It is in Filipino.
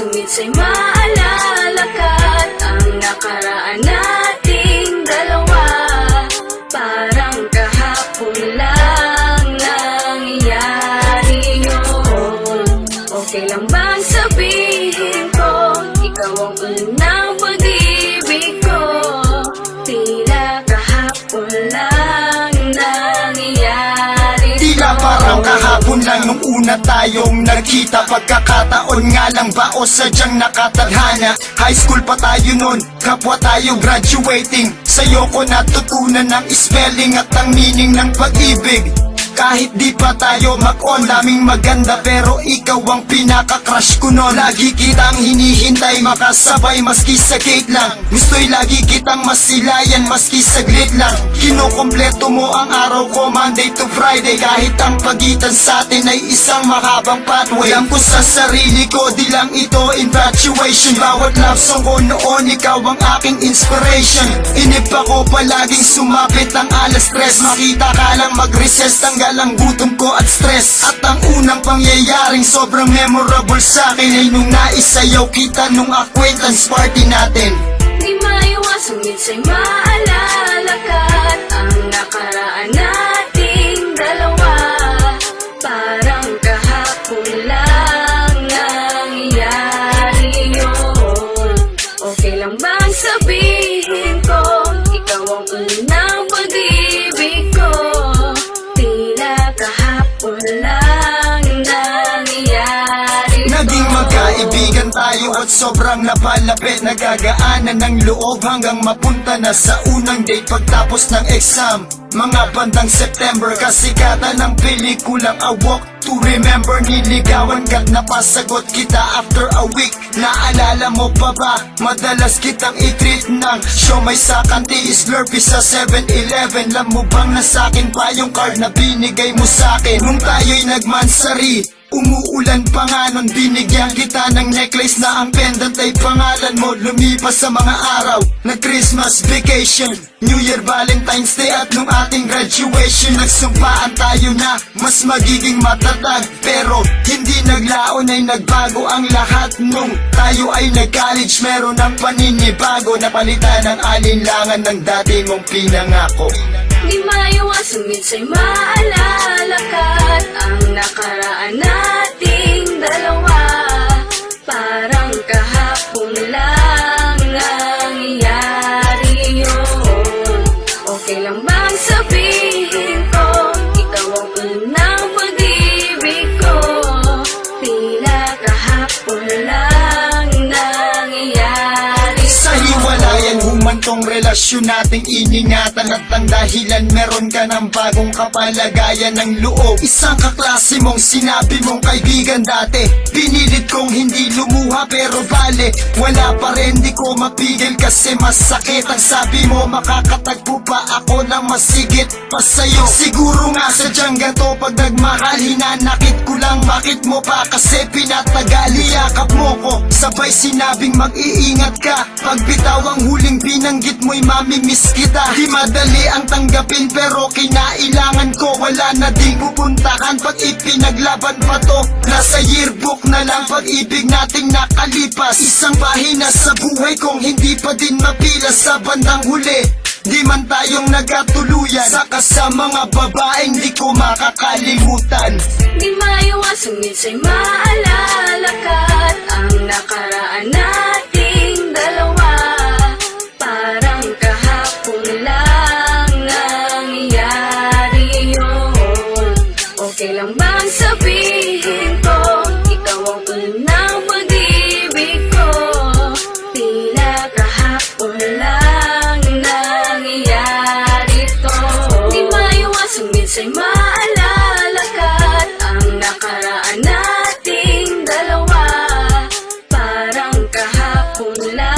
Suminsay maalala ka't ang nakaraan nating dalawa, parang kahapon lang nangyayari yun. Okay lang bang sabihin ko, ikaw ang unang pag-ibig ko? Tila kahapon lang nangyayari. Tila parang kahapon lang nung una tayong nagkita. Pagkakataon nga lang ba o sadyang nakatadhana? High school pa tayo nun, kapwa tayo graduating. Sa'yo ko natutunan ng spelling at ang meaning ng pag-ibig. Kahit di pa tayo mag-on, daming maganda pero ikaw ang pinaka-crush ko nun. Lagi kitang hinihintay, makasabay maski sa gate lang. Gusto'y lagi kitang masilayan maski saglit lang. Kinukumpleto mo ang araw ko Monday to Friday. Kahit ang pagitan sa atin ay isang mahabang pathway. Alam ko sa sarili ko, di lang ito infatuation. Bawat love song ko noon, ikaw ang aking inspiration. Inip ako palaging sumapit ang alas stress. Makita ka lang mag-recess, tanggal ang gutom ko at stress. At ang unang pangyayaring sobrang memorable sa akin ay nung naisayaw kita nung acquaintance party natin. Di maiwas, suminsay maalala ka't ang nakaraan nating dalawa, parang kahapon lang nangyayari yun. Okay lang bang sabihin ko, ikaw ang unang pag-ibig ko? Tila kahapon lang nangyayari. Naging magkaibigan tayo at sobrang napalapit. Nagagaanan ng loob hanggang mapunta na sa unang date pagtapos ng exam. Mga bandang September, kasikatan ng pelikulang A Walk to Remember. Niligawan ka't napasagot kita after a week. Naalala mo pa ba? Madalas kitang i-treat ng siomay sa kanti, Slurpee sa 7-Eleven. Alam mo bang nasakin pa yung card na binigay mo sa'kin nung tayo'y nagmansari? Umuulan pa nga nun, binigyan kita ng necklace na ang pendant ay pangalan mo. Lumipas sa mga araw na Christmas vacation, New Year, Valentine's Day at nung ating graduation. Nagsumpaan tayo na mas magiging matatag, pero hindi naglaon ay nagbago ang lahat nung tayo ay nag-college. Meron ng paninibago na palitan ng alinlangan ng dati mong pinangako. Di maiwas, suminsay maalala ka't ang nakaraan nating dalawa, parang kahapon lang nangyayari yun. Okay lang bang sabihin ko, ikaw ang unang pag-ibig ko? Tila kahapon lang nangyayari. Sa hiwalayan, humantong relasyon nating iningatan. At ang dahilan, meron ka ng bagong kapalagayan ng loob. Isang kaklase mong sinabi mong kaibigan dati. Pinilit kong hindi lumuha pero bale, wala pa rin, di ko mapigil kasi masakit. Ang sabi mo, makakatagpo pa ako ng masigit pa sa'yo. Siguro nga sadyang gato pag nagmahal, hinanakit ko lang. Bakit mo pa kasi pinatagal? Iyakap mo ko, sabay sinabing mag-iingat ka. Pagbitaw ang huling binanggit mo'y mamimiss kita. Di madali ang tanggapin pero kinailangan ko. Wala na ding pupuntahan pag ipinaglaban pa to. Nasa yearbook na lang pag-ibig nating nakalipas. Isang pahina sa buhay kong hindi pa din mapila sa bandang huli. Di man tayong nagkatuluyan, saka sa mga babaeng di ko makakalimutan. Di maiwas, suminsay maalala ka't ang nakaraan nating dalawa, parang kahapon lang nangyayari yun. Okay lang bang sabihin ko, ikaw ang unang pag-ibig ko? Tila kahapon lang nangyayari to. Di maiwas, suminsay maalala ka't ang nakaraan nating dalawa, parang kahapon lang